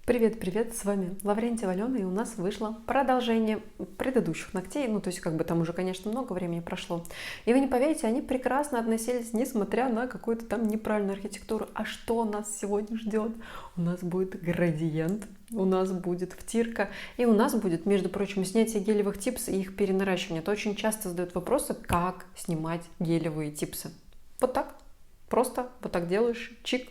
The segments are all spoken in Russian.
Привет-привет, с вами Лаврентьева Алена, и у нас вышло продолжение предыдущих ногтей, ну, то есть, как бы там уже, конечно, много времени прошло. И вы не поверите, они прекрасно относились, несмотря на какую-то там неправильную архитектуру. А что нас сегодня ждет? У нас будет градиент, у нас будет втирка, и у нас будет, между прочим, снятие гелевых типс и их перенаращивание. Это очень часто задают вопросы, как снимать гелевые типсы. Вот так. Просто вот так делаешь, чик,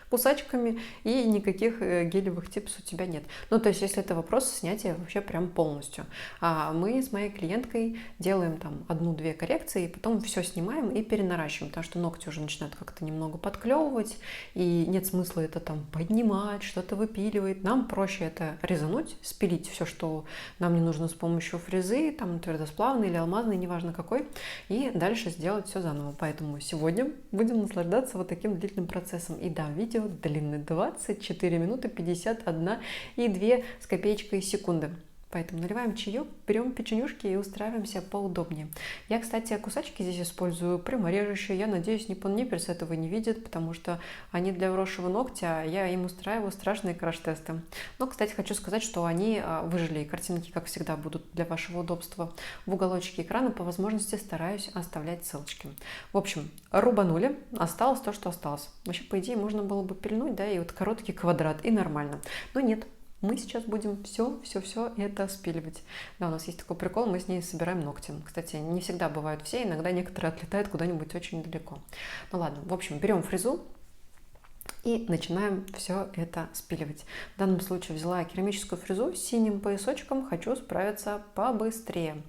кусачками, и никаких гелевых типс у тебя нет. Ну, то есть, если это вопрос снятия вообще прям полностью. А мы с моей клиенткой делаем там 1-2 коррекции, и потом все снимаем и перенаращиваем, потому что ногти уже начинают как-то немного подклевывать, и нет смысла это там поднимать, что-то выпиливать. Нам проще это резануть, спилить все, что нам не нужно с помощью фрезы, там твердосплавной или алмазной, неважно какой, и дальше сделать все заново. Поэтому сегодня будем наслаждаться вот таким длительным процессом. И да, видео длинное 24 минуты 51 и 2 с копеечкой секунды. Поэтому наливаем чаек, берем печенюшки и устраиваемся поудобнее. Я, кстати, кусачки здесь использую пряморежущие. Я надеюсь, Nippon этого не видит, потому что они для вросшего ногтя, а я им устраиваю страшные краш-тесты. Но, кстати, хочу сказать, что они выжили. Картинки, как всегда, будут для вашего удобства в уголочке экрана. По возможности стараюсь оставлять ссылочки. В общем, рубанули. Осталось то, что осталось. Вообще, по идее, можно было бы пильнуть, да, и вот короткий квадрат, и нормально. Но нет. Мы сейчас будем все это спиливать. Да, у нас есть такой прикол, мы с ней собираем ногти. Кстати, не всегда бывают все, иногда некоторые отлетают куда-нибудь очень далеко. Ну ладно, в общем, берем фрезу и начинаем все это спиливать. В данном случае взяла керамическую фрезу с синим поясочком, хочу справиться побыстрее.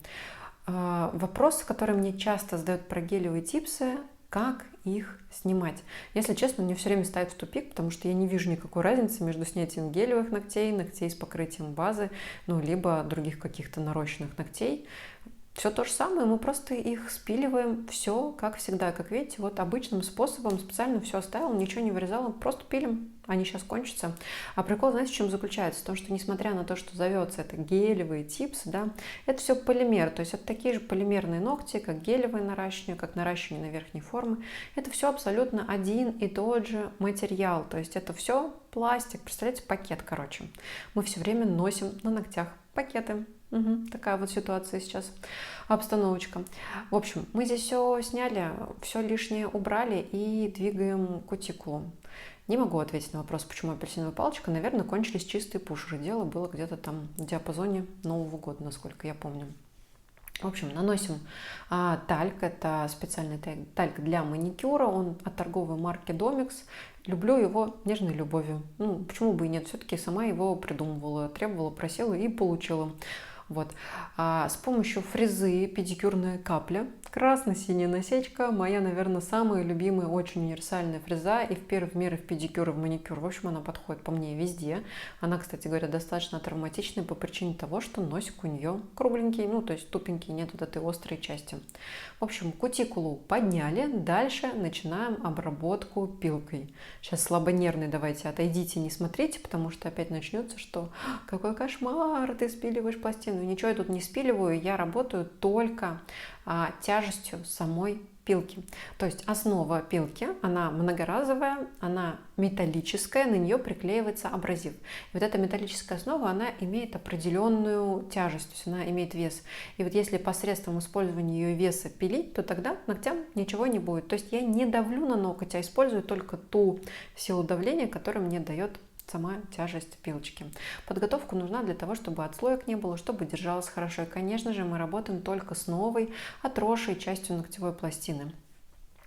Вопрос, который мне часто задают про гелевые типсы, как их снимать. Если честно, мне все время ставит в тупик, потому что я не вижу никакой разницы между снятием гелевых ногтей, ногтей с покрытием базы, ну, либо других каких-то нарощенных ногтей. Все то же самое, мы просто их спиливаем, все как всегда. Как видите, вот обычным способом, специально все оставила, ничего не вырезала, просто пилим, они сейчас кончатся. А прикол, знаете, в чем заключается? В том, что несмотря на то, что зовется это гелевые типсы, да, это все полимер, то есть это такие же полимерные ногти, как гелевое наращивание, как наращивание на верхней формы. Это все абсолютно один и тот же материал, то есть это все пластик, представляете, пакет, короче. Мы все время носим на ногтях пакеты. Такая вот ситуация сейчас, обстановочка. В общем, мы здесь все сняли, все лишнее убрали и двигаем кутикулу. Не могу ответить на вопрос, почему апельсиновая палочка. Наверное, кончились чистые пушеры. Дело было где-то там в диапазоне Нового года, насколько я помню. В общем, наносим тальк. Это специальный тальк для маникюра. Он от торговой марки Domex. Люблю его нежной любовью. Ну, почему бы и нет? Все-таки сама его придумывала, требовала, просила и получила. Вот. С помощью фрезы педикюрная капля, красно-синяя насечка, моя, наверное, самая любимая, очень универсальная фреза и в первый мир, и в педикюр, и в маникюр. В общем, она подходит по мне везде. Она, кстати говоря, достаточно травматичная по причине того, что носик у нее кругленький, ну, то есть тупенький, нет вот этой острой части. В общем, кутикулу подняли, дальше начинаем обработку пилкой. Сейчас слабонервный, давайте отойдите, не смотрите, потому что опять начнется, что какой кошмар, ты спиливаешь пластину. Ничего я тут не спиливаю, я работаю только тяжестью самой пилки. То есть основа пилки, она многоразовая, она металлическая, на нее приклеивается абразив. И вот эта металлическая основа, она имеет определенную тяжесть, то есть она имеет вес. И вот если посредством использования ее веса пилить, то тогда ногтям ничего не будет. То есть я не давлю на ноготь, а использую только ту силу давления, которую мне дает сама тяжесть пилочки. Подготовка нужна для того, чтобы отслоек не было, чтобы держалось хорошо. И, конечно же, мы работаем только с новой, отросшей частью ногтевой пластины,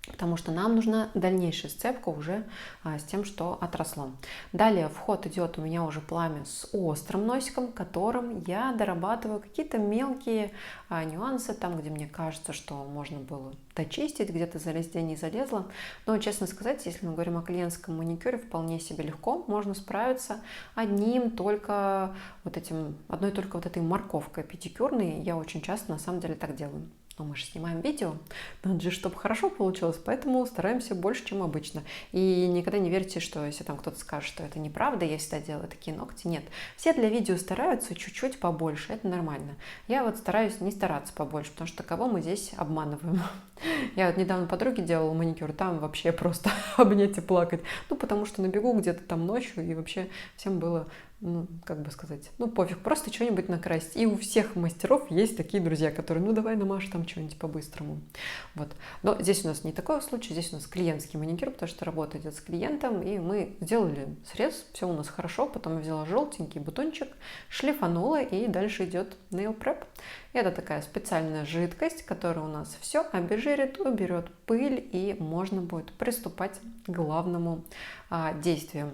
потому что нам нужна дальнейшая сцепка уже с тем, что отросло. Далее в ход идет у меня уже пламя с острым носиком, которым я дорабатываю какие-то мелкие нюансы, там, где мне кажется, что можно было дочистить, где-то залезть, где не залезла. Но, честно сказать, если мы говорим о клиентском маникюре, вполне себе легко можно справиться одной только вот этой морковкой педикюрной. Я очень часто на самом деле так делаю. Но мы же снимаем видео, надо же, чтобы хорошо получилось, поэтому стараемся больше, чем обычно. И никогда не верьте, что если там кто-то скажет, что это неправда, я всегда делаю такие ногти. Нет, все для видео стараются чуть-чуть побольше, это нормально. Я вот стараюсь не стараться побольше, потому что кого мы здесь обманываем? Я вот недавно подруге делала маникюр, там вообще просто обнять и плакать. Ну, потому что на бегу где-то там ночью, и вообще всем было ну, как бы сказать, ну, пофиг, просто что-нибудь накрасить. И у всех мастеров есть такие друзья, которые, ну, давай намажь там что-нибудь по-быстрому. Вот. Но здесь у нас не такой случай, здесь у нас клиентский маникюр, потому что работа идет с клиентом, и мы сделали срез, все у нас хорошо, потом я взяла желтенький бутончик, шлифанула, и дальше идет nail prep. Это такая специальная жидкость, которая у нас все обезжирит, уберет пыль, и можно будет приступать к главному действию.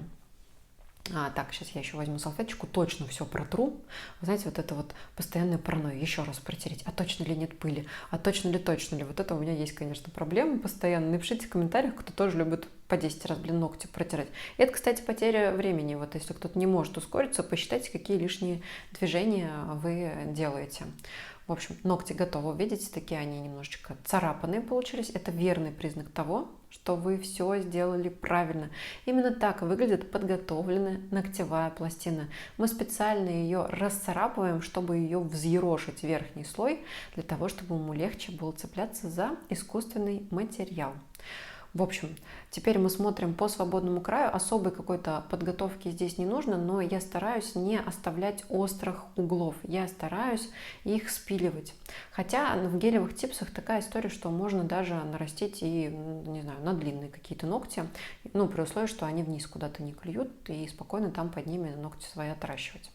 Так, сейчас я еще возьму салфеточку, точно все протру. Вы знаете, вот это вот постоянная паранойя, еще раз протереть, а точно ли нет пыли, а точно ли. Вот это у меня есть, конечно, проблема постоянно. Напишите в комментариях, кто тоже любит по 10 раз, ногти протирать. И это, кстати, потеря времени. Вот если кто-то не может ускориться, посчитайте, какие лишние движения вы делаете. В общем, ногти готовы. Видите, такие они немножечко царапанные получились. Это верный признак того, что вы все сделали правильно. Именно так выглядит подготовленная ногтевая пластина. Мы специально ее расцарапываем, чтобы ее взъерошить верхний слой, для того, чтобы ему легче было цепляться за искусственный материал. В общем, теперь мы смотрим по свободному краю. Особой какой-то подготовки здесь не нужно, но я стараюсь не оставлять острых углов. Я стараюсь их спиливать. Хотя в гелевых типсах такая история, что можно даже нарастить и, не знаю, на длинные какие-то ногти, ну, при условии, что они вниз куда-то не клюют, и спокойно там под ними ногти свои отращивать.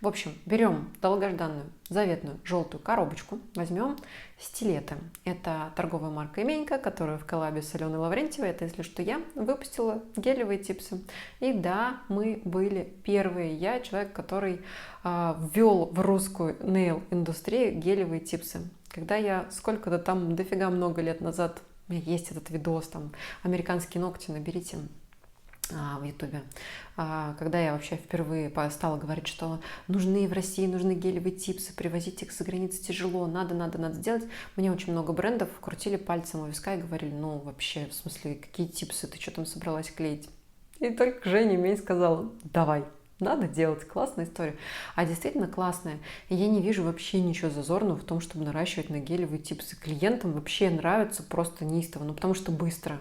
В общем, берем долгожданную заветную желтую коробочку, возьмем стилеты. Это торговая марка Именька, которая в коллабе с Аленой Лаврентьевой, это, если что, я выпустила гелевые типсы. И да, мы были первые. Я человек, который ввел в русскую нейл-индустрию гелевые типсы. Когда я сколько-то там дофига много лет назад, у меня есть этот видос, там, американские ногти, наберите в Ютубе, когда я вообще впервые стала говорить, что нужны в России, нужны гелевые типсы, привозить их за границу тяжело, надо сделать. Мне очень много брендов крутили пальцем у виска и говорили, ну вообще, в смысле, какие типсы, ты что там собралась клеить? И только Женя мне сказала, давай. Надо делать, классная история. А действительно классная. И я не вижу вообще ничего зазорного в том, чтобы наращивать на гелевые типсы. Клиентам вообще нравится просто неистово, ну потому что быстро.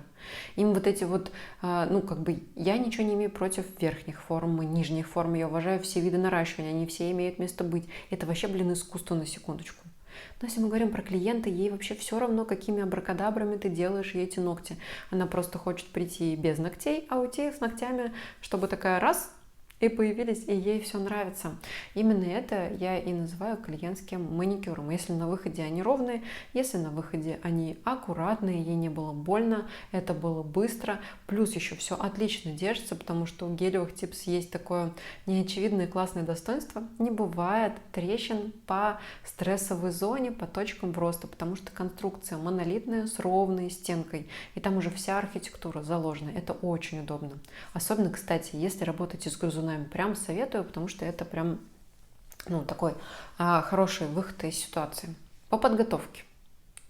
Им вот эти вот, ну как бы, я ничего не имею против верхних форм и нижних форм. Я уважаю все виды наращивания, они все имеют место быть. Это вообще, искусство на секундочку. Но если мы говорим про клиента, ей вообще все равно, какими абракадабрами ты делаешь ей эти ногти. Она просто хочет прийти без ногтей, а уйти с ногтями, чтобы такая раз и появились, и ей все нравится. Именно это я и называю клиентским маникюром. Если на выходе они ровные, если на выходе они аккуратные, ей не было больно, это было быстро, плюс еще все отлично держится, потому что у гелевых типс есть такое неочевидное классное достоинство. Не бывает трещин по стрессовой зоне, по точкам роста, потому что конструкция монолитная с ровной стенкой, и там уже вся архитектура заложена. Это очень удобно. Особенно, кстати, если работаете с грызунами, прям советую, потому что это прям, ну, такой хороший выход из ситуации. По подготовке.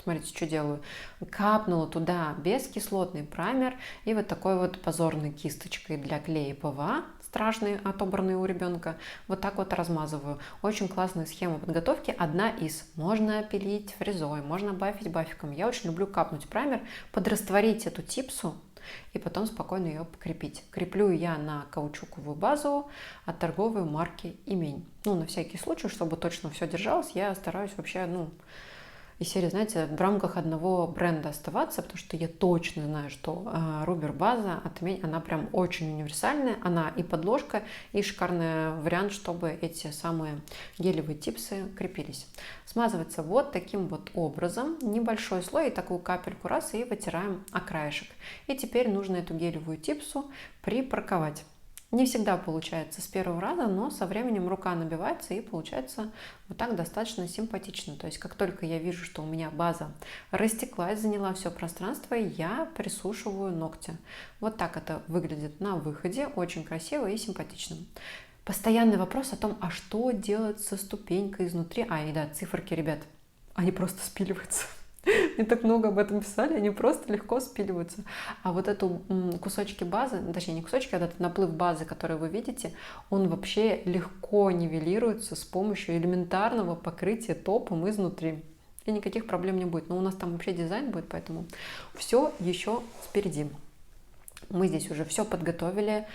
Смотрите, что делаю. Капнула туда бескислотный праймер и вот такой вот позорной кисточкой для клея ПВА, страшный, отобранный у ребенка, вот так вот размазываю. Очень классная схема подготовки. Одна из. Можно пилить фрезой, можно бафить бафиком. Я очень люблю капнуть праймер, подрастворить эту типсу, и потом спокойно ее покрепить. Креплю я на каучуковую базу от торговой марки Имень. Ну, на всякий случай, чтобы точно все держалось, я стараюсь вообще, из серии, знаете, в рамках одного бренда оставаться, потому что я точно знаю, что Рубер база от Имень, она прям очень универсальная, она и подложка, и шикарный вариант, чтобы эти самые гелевые типсы крепились. Смазывается вот таким вот образом, небольшой слой, и такую капельку раз, и вытираем о краешек. И теперь нужно эту гелевую типсу припарковать. Не всегда получается с первого раза, но со временем рука набивается и получается вот так достаточно симпатично. То есть как только я вижу, что у меня база растеклась, заняла все пространство, я присушиваю ногти. Вот так это выглядит на выходе, очень красиво и симпатично. Постоянный вопрос о том, а что делать со ступенькой изнутри. И да, циферки, ребят, они просто спиливаются. Мне так много об этом писали, они просто легко спиливаются. А вот эту кусочки базы, точнее не кусочки, а этот наплыв базы, который вы видите, он вообще легко нивелируется с помощью элементарного покрытия топом изнутри. И никаких проблем не будет. Но у нас там вообще дизайн будет, поэтому все еще впереди. Мы здесь уже все подготовили,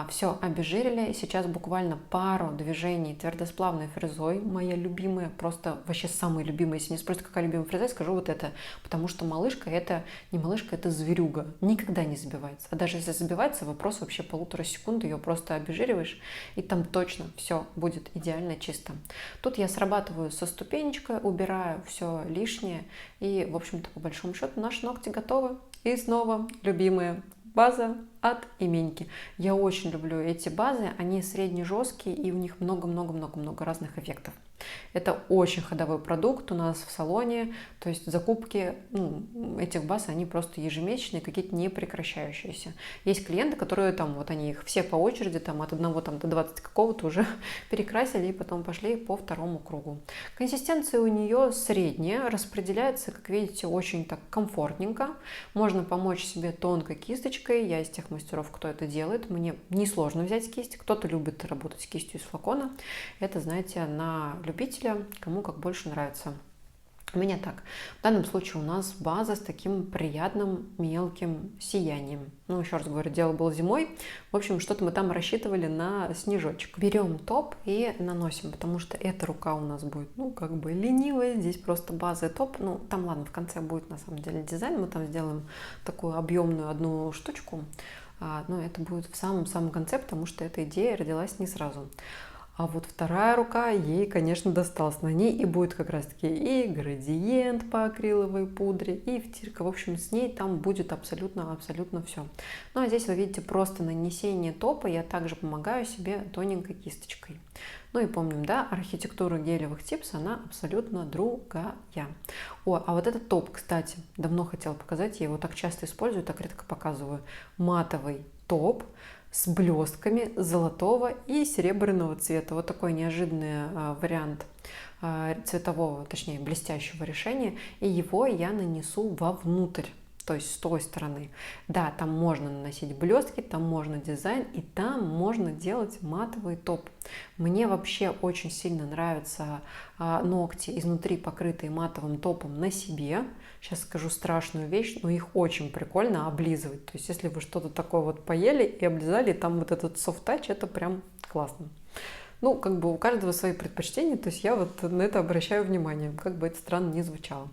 все обезжирили. И сейчас буквально пару движений твердосплавной фрезой, моя любимая, просто вообще самая любимая. Если не спросите, какая любимая фреза, я скажу вот это. Потому что малышка это не малышка, это зверюга. Никогда не забивается. А даже если забивается, вопрос вообще 1,5 секунды. Ее просто обезжириваешь, и там точно все будет идеально чисто. Тут я срабатываю со ступенечкой, убираю все лишнее. И, в общем-то, по большому счету, наши ногти готовы. И снова любимые. База от Именьки. Я очень люблю эти базы, они средне-жесткие, и у них много-много-много-много разных эффектов. Это очень ходовой продукт у нас в салоне, то есть закупки этих баз, они просто ежемесячные, какие-то непрекращающиеся. Есть клиенты, которые там, вот они их все по очереди, там от 1 там, до 20 какого-то уже перекрасили и потом пошли по второму кругу. Консистенция у нее средняя, распределяется, как видите, очень так комфортненько. Можно помочь себе тонкой кисточкой, я из тех мастеров, кто это делает, мне несложно взять кисть, кто-то любит работать с кистью из флакона, это, знаете, на любителя, кому как больше нравится. У меня так. В данном случае у нас база с таким приятным мелким сиянием. Ну, еще раз говорю, дело было зимой. В общем, что-то мы там рассчитывали на снежочек. Берем топ и наносим, потому что эта рука у нас будет, как бы ленивая. Здесь просто база и топ. Там, ладно, в конце будет на самом деле дизайн. Мы там сделаем такую объемную одну штучку. Но это будет в самом-самом конце, потому что эта идея родилась не сразу. А вот вторая рука, ей, конечно, досталась. На ней и будет как раз-таки и градиент по акриловой пудре, и втирка. В общем, с ней там будет абсолютно все. Ну, а здесь вы видите просто нанесение топа. Я также помогаю себе тоненькой кисточкой. Ну и помним, да, архитектура гелевых типс, она абсолютно другая. А вот этот топ, кстати, давно хотела показать. Я его так часто использую, так редко показываю. Матовый топ с блестками золотого и серебряного цвета. Вот такой неожиданный вариант цветового, точнее блестящего решения. И его я нанесу вовнутрь, то есть с той стороны. Да, там можно наносить блестки, там можно дизайн, и там можно делать матовый топ. Мне вообще очень сильно нравятся ногти изнутри, покрытые матовым топом на себе. Сейчас скажу страшную вещь, но их очень прикольно облизывать. То есть если вы что-то такое вот поели и облизали, и там вот этот софт-тач, это прям классно. Как бы у каждого свои предпочтения, то есть я вот на это обращаю внимание, как бы это странно ни звучало.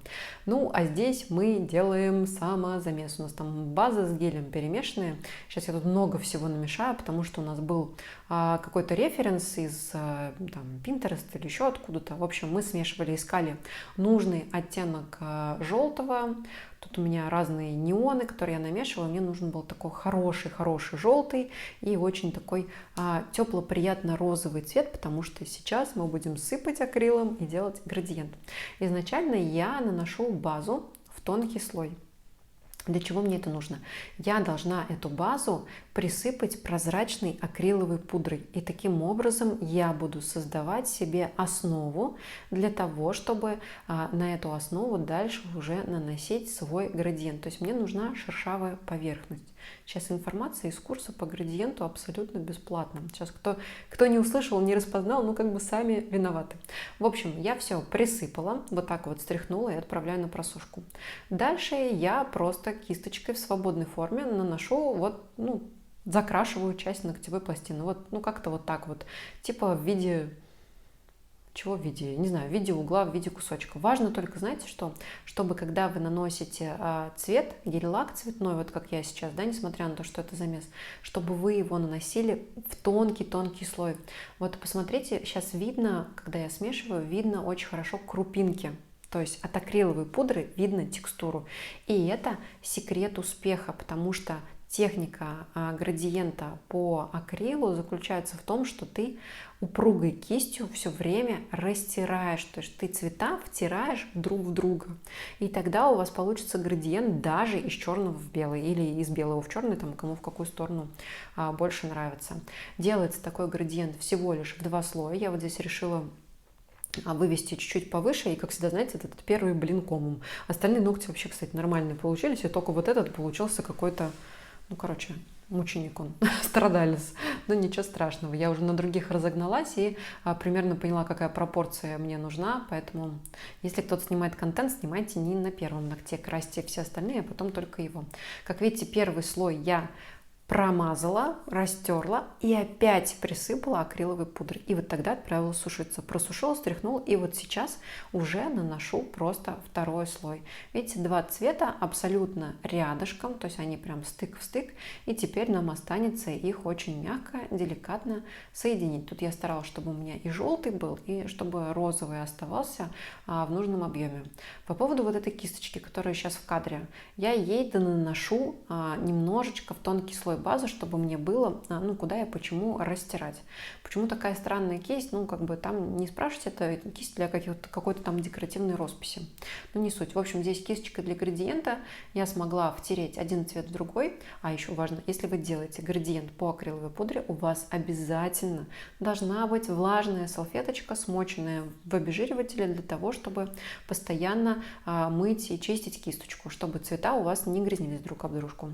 А здесь мы делаем самозамес. У нас там база с гелем перемешанная. Сейчас я тут много всего намешаю, потому что у нас был какой-то референс из Pinterest или еще откуда-то. В общем, мы смешивали, искали нужный оттенок желтого. Тут у меня разные неоны, которые я намешивала. Мне нужен был такой хороший желтый и очень такой тепло-приятно-розовый цвет, потому что сейчас мы будем сыпать акрилом и делать градиент. Изначально я наношу базу в тонкий слой. Для чего мне это нужно? Я должна эту базу присыпать прозрачной акриловой пудрой. И таким образом я буду создавать себе основу для того, чтобы на эту основу дальше уже наносить свой градиент. То есть мне нужна шершавая поверхность. Сейчас информация из курса по градиенту абсолютно бесплатно. Сейчас кто не услышал, не распознал, как бы сами виноваты. В общем, я все присыпала, вот так вот стряхнула и отправляю на просушку. Дальше я просто кисточкой в свободной форме наношу закрашиваю часть ногтевой пластины. Как-то вот так вот. Типа в виде... Чего в виде? Не знаю, в виде угла, в виде кусочка. Важно только, знаете что? Чтобы когда вы наносите цвет, гель-лак цветной, вот как я сейчас, да, несмотря на то, что это замес, чтобы вы его наносили в тонкий-тонкий слой. Вот посмотрите, сейчас видно, когда я смешиваю, видно очень хорошо крупинки. То есть от акриловой пудры видно текстуру. И это секрет успеха, потому что техника градиента по акрилу заключается в том, что ты упругой кистью все время растираешь, то есть ты цвета втираешь друг в друга. И тогда у вас получится градиент даже из черного в белый или из белого в черный, там кому в какую сторону больше нравится. Делается такой градиент всего лишь в 2 слоя. Я вот здесь решила вывести чуть-чуть повыше, и, как всегда, знаете, этот первый блин комом. Остальные ногти вообще, кстати, нормальные получились, и только вот этот получился какой-то, мученик он, страдалец. Но ничего страшного, я уже на других разогналась и примерно поняла, какая пропорция мне нужна, поэтому если кто-то снимает контент, снимайте не на первом ногте, красьте все остальные, а потом только его. Как видите, первый слой я промазала, растерла и опять присыпала акриловой пудрой. И вот тогда отправила сушиться. Просушила, стряхнула, и вот сейчас уже наношу просто второй слой. Видите, два цвета абсолютно рядышком, то есть они прям стык в стык. И теперь нам останется их очень мягко, деликатно соединить. Тут я старалась, чтобы у меня и желтый был, и чтобы розовый оставался в нужном объеме. По поводу вот этой кисточки, которая сейчас в кадре, я ей наношу немножечко в тонкий слой базу, чтобы мне было, куда и почему растирать. Почему такая странная кисть? Там не спрашивайте, это кисть для какой-то там декоративной росписи. Но не суть. В общем, здесь кисточка для градиента. Я смогла втереть один цвет в другой. А еще важно, если вы делаете градиент по акриловой пудре, у вас обязательно должна быть влажная салфеточка, смоченная в обезжиривателе, для того, чтобы постоянно мыть и чистить кисточку, чтобы цвета у вас не грязнились друг об дружку.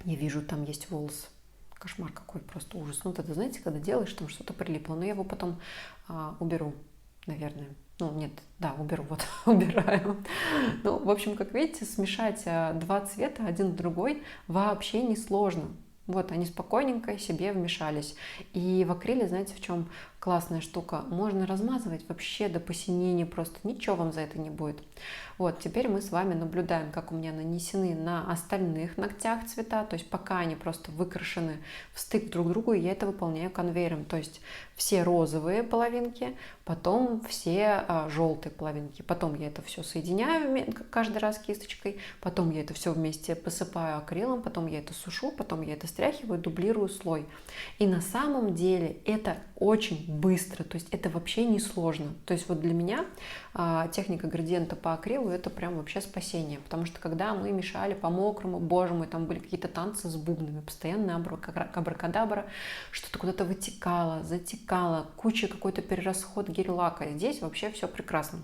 Я вижу, там есть волос. Кошмар какой, просто ужас. Это, знаете, когда делаешь, там что-то прилипло. Но я его потом уберу, наверное. Уберу, убираю. В общем, как видите, смешать два цвета один в другой вообще не сложно. Вот, они спокойненько себе вмешались. И в акриле, знаете, в чем классная штука? Можно размазывать вообще до посинения, просто ничего вам за это не будет. Вот, теперь мы с вами наблюдаем, как у меня нанесены на остальных ногтях цвета, то есть пока они просто выкрашены в стык друг к другу, я это выполняю конвейером, то есть все розовые половинки, потом все желтые половинки, потом я это все соединяю каждый раз кисточкой, потом я это все вместе посыпаю акрилом, потом я это сушу, потом я это стряхиваю, дублирую слой. И на самом деле это очень быстро, то есть это вообще не сложно. То есть вот для меня техника градиента по акрилу это прям вообще спасение, потому что когда мы мешали по мокрому, боже мой, там были какие-то танцы с бубнами, постоянно абракадабра, что-то куда-то вытекало, затекало, куча какой-то перерасход гель-лака. Здесь вообще все прекрасно.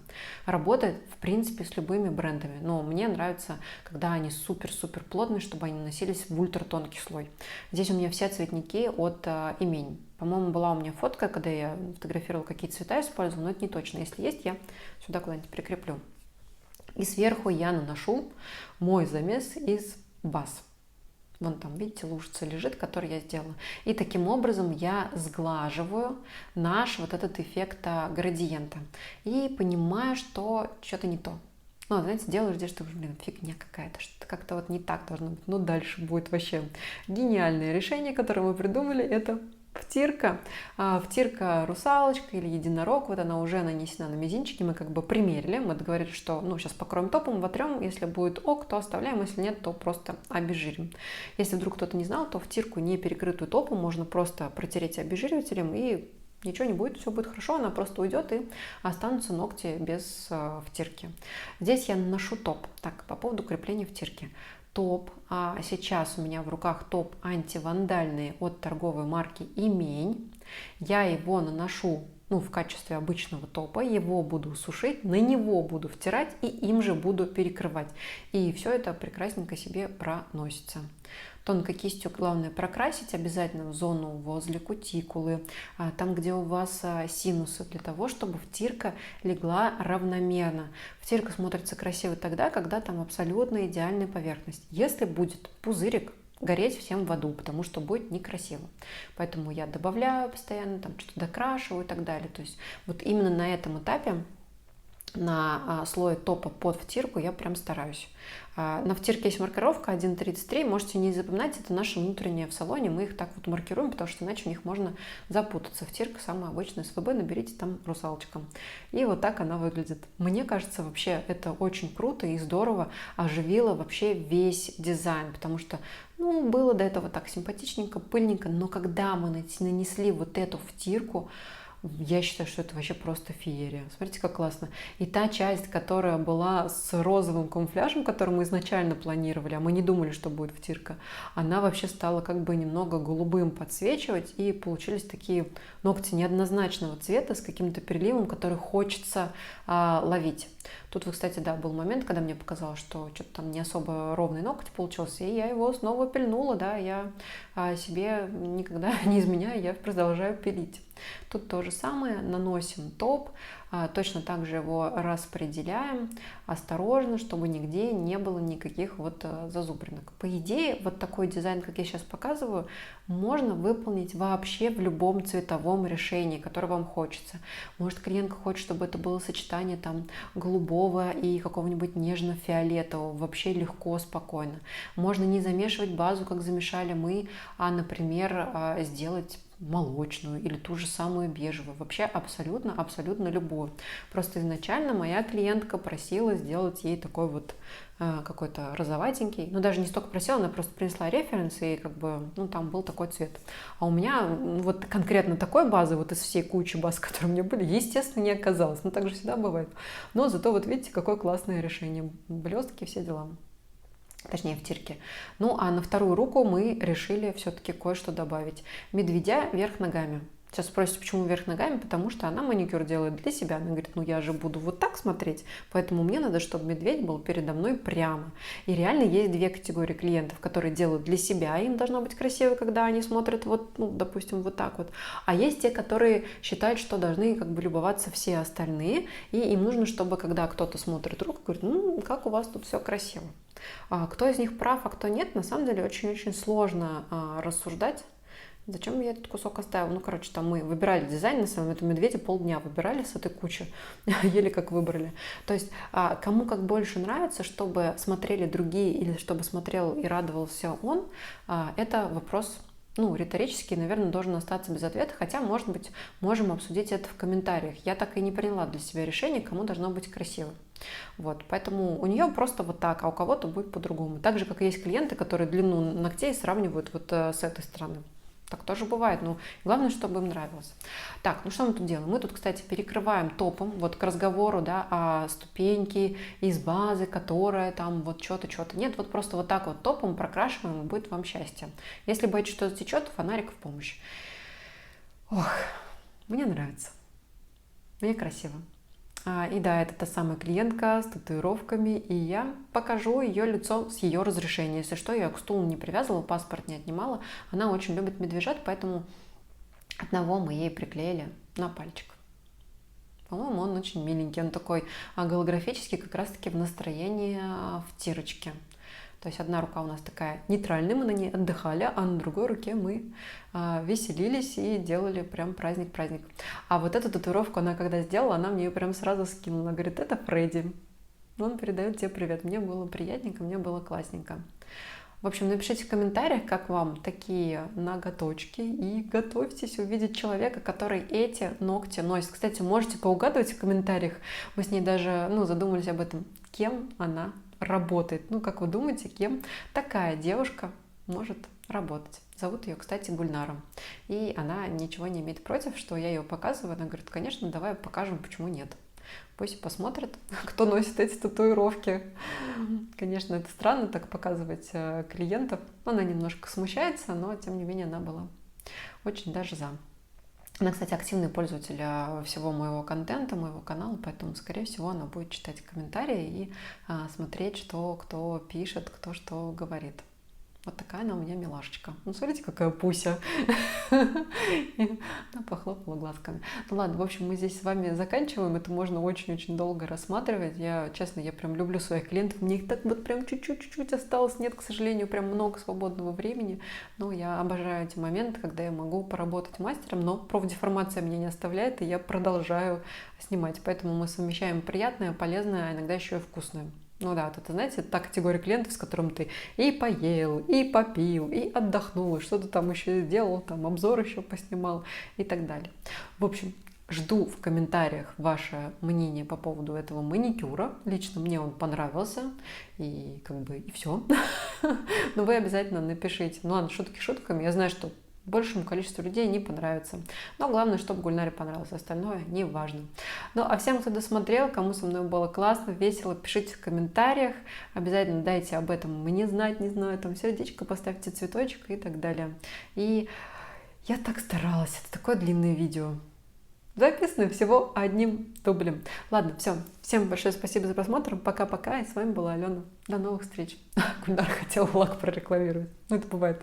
Работает, в принципе, с любыми брендами, но мне нравится, когда они супер-супер плотные, чтобы они наносились в ультратонкий слой. Здесь у меня все цветники от Имень. По-моему, была у меня фотка, когда я фотографировала, какие цвета использовала, но это не точно. Если есть, я сюда куда-нибудь прикреплю. И сверху я наношу мой замес из баз. Вон там, видите, лужица лежит, который я сделала. И таким образом я сглаживаю наш вот этот эффект градиента. И понимаю, что что-то не то. Знаете, делаешь здесь, что, фигня какая-то, что-то как-то вот не так должно быть. Дальше будет вообще гениальное решение, которое мы придумали, это втирка. Втирка русалочка или единорог, вот она уже нанесена на мизинчики, мы как бы примерили, мы договорились, что сейчас покроем топом, вотрем, если будет ок, то оставляем, если нет, то просто обезжирим. Если вдруг кто-то не знал, то втирку, не перекрытую топом, можно просто протереть обезжиривателем, и ничего не будет, все будет хорошо, она просто уйдет, и останутся ногти без втирки. Здесь я наношу топ. Так, по поводу крепления втирки. Топ, а сейчас у меня в руках топ антивандальный от торговой марки Имень. Я его наношу в качестве обычного топа, его буду сушить, на него буду втирать и им же буду перекрывать. И все это прекрасненько себе проносится. Тонкой кистью главное прокрасить обязательно в зону возле кутикулы, там, где у вас синусы, для того, чтобы втирка легла равномерно. Втирка смотрится красиво тогда, когда там абсолютно идеальная поверхность. Если будет пузырик, гореть всем в аду, потому что будет некрасиво. Поэтому я добавляю постоянно, там что-то докрашиваю и так далее. То есть вот именно на этом этапе, на слое топа под втирку я прям стараюсь. На втирке есть маркировка 1.33, можете не запоминать, это наше внутреннее в салоне, мы их так вот маркируем, потому что иначе у них можно запутаться. Втирка самая обычная СВБ, наберите там русалочка. И вот так она выглядит. Мне кажется, вообще это очень круто и здорово оживило вообще весь дизайн, потому что было до этого так симпатичненько, пыльненько, но когда мы нанесли вот эту втирку, Я считаю, что это вообще просто феерия. Смотрите, как классно. И та часть, которая была с розовым камуфляжем, который мы изначально планировали, а мы не думали, что будет втирка, она вообще стала как бы немного голубым подсвечивать, и получились такие ногти неоднозначного цвета с каким-то переливом, который хочется ловить. Тут, кстати, да, был момент, когда мне показалось, что что-то там не особо ровный ноготь получился, и я его снова пильнула, да, я себе никогда не изменяю, я продолжаю пилить. Тут то же самое, наносим топ, точно так же его распределяем осторожно, чтобы нигде не было никаких вот зазубринок. По идее, вот такой дизайн, как я сейчас показываю, можно выполнить вообще в любом цветовом решении, которое вам хочется. Может, клиентка хочет, чтобы это было сочетание там голубого и какого-нибудь нежно-фиолетового, вообще легко, спокойно. Можно не замешивать базу, как замешали мы, а, например, сделать молочную или ту же самую бежевую, вообще абсолютно любую. Просто изначально моя клиентка просила сделать ей такой вот какой-то розоватенький, ну даже не столько просила, она просто принесла референс, и как бы, ну там был такой цвет. А у меня вот конкретно такой базы, вот из всей кучи баз, которые у меня были, естественно, не оказалось, ну так же всегда бывает. Но зато вот видите, какое классное решение, блестки, все дела. Точнее, втирки. Ну, а на вторую руку мы решили все-таки кое-что добавить. Медведя вверх ногами. Сейчас спросите, почему вверх ногами? Потому что она маникюр делает для себя. Она говорит, ну я же буду вот так смотреть, поэтому мне надо, чтобы медведь был передо мной прямо. И реально есть две категории клиентов, которые делают для себя, им должно быть красиво, когда они смотрят вот, ну, допустим, вот так вот. А есть те, которые считают, что должны как бы любоваться все остальные, и им нужно, чтобы когда кто-то смотрит руку, говорит, ну, как у вас тут все красиво. Кто из них прав, а кто нет, на самом деле очень-очень сложно рассуждать. Зачем я этот кусок оставила? Ну, короче, там мы выбирали дизайн, на самом деле, это медведя полдня выбирали с этой кучи, еле как выбрали. То есть, кому как больше нравится, чтобы смотрели другие или чтобы смотрел и радовался он, это вопрос, ну, риторический, наверное, должен остаться без ответа, хотя, может быть, можем обсудить это в комментариях. Я так и не приняла для себя решение, кому должно быть красиво. Вот, поэтому у нее просто вот так, а у кого-то будет по-другому. Так же, как и есть клиенты, которые длину ногтей сравнивают вот с этой стороны. Так тоже бывает, но главное, чтобы им нравилось. Так, ну что мы тут делаем? Мы тут, кстати, перекрываем топом, вот к разговору, да, о ступеньке из базы, которая там вот что-то. Нет, вот просто вот так вот топом прокрашиваем, и будет вам счастье. Если боитесь, что затечет, фонарик в помощь. Ох, мне нравится. Мне красиво. И да, это та самая клиентка с татуировками, и я покажу ее лицо с ее разрешения. Если что, я к стулу не привязывала, паспорт не отнимала. Она очень любит медвежат, поэтому одного мы ей приклеили на пальчик. По-моему, он очень миленький, он такой голографический, как раз-таки в настроении втирочки. То есть одна рука у нас такая нейтральная, мы на ней отдыхали, а на другой руке мы веселились и делали прям праздник-праздник. А вот эту татуировку она когда сделала, она мне ее прям сразу скинула. Она говорит, это Фредди. Он передает тебе привет. Мне было приятненько, мне было классненько. В общем, напишите в комментариях, как вам такие ноготочки, и готовьтесь увидеть человека, который эти ногти носит. Кстати, можете поугадывать в комментариях, мы с ней даже задумались об этом, кем она работает. Ну, как вы думаете, кем такая девушка может работать? Зовут ее, кстати, Гульнара. И она ничего не имеет против, что я ее показываю. Она говорит, конечно, давай покажем, почему нет. Пусть посмотрят, кто носит эти татуировки. Конечно, это странно так показывать клиентов. Она немножко смущается, но, тем не менее, она была очень даже за. Она, кстати, активный пользователь всего моего контента, моего канала, поэтому, скорее всего, она будет читать комментарии и смотреть, что кто пишет, кто что говорит. Вот такая она у меня милашечка. Ну, смотрите, какая Пуся. Она похлопала глазками. Ну ладно, в общем, мы здесь с вами заканчиваем. Это можно очень-очень долго рассматривать. Честно, я прям люблю своих клиентов. Мне их так вот прям чуть-чуть осталось. Нет, к сожалению, прям много свободного времени. Но я обожаю эти моменты, когда я могу поработать мастером, но профдеформация меня не оставляет, и я продолжаю снимать. Поэтому мы совмещаем приятное, полезное, а иногда еще и вкусное. Ну да, вот это, знаете, та категория клиентов, с которым ты и поел, и попил, и отдохнул, и что-то там еще сделал, там обзор еще поснимал и так далее. В общем, жду в комментариях ваше мнение по поводу этого маникюра. Лично мне он понравился, и как бы и все. Но вы обязательно напишите. Ну ладно, шутки шутками. Я знаю, что большему количеству людей не понравится. Но главное, чтобы Гульнаре понравилось, остальное не важно. Ну, а всем, кто досмотрел, кому со мной было классно, весело, пишите в комментариях. Обязательно дайте об этом мне знать, не знаю, там сердечко поставьте, цветочек и так далее. И я так старалась, это такое длинное видео. Записано всего одним дублем. Ладно, все. Всем большое спасибо за просмотр. Пока-пока. И с вами была Алена. До новых встреч. Гульнара хотела лак прорекламировать. Ну, это бывает.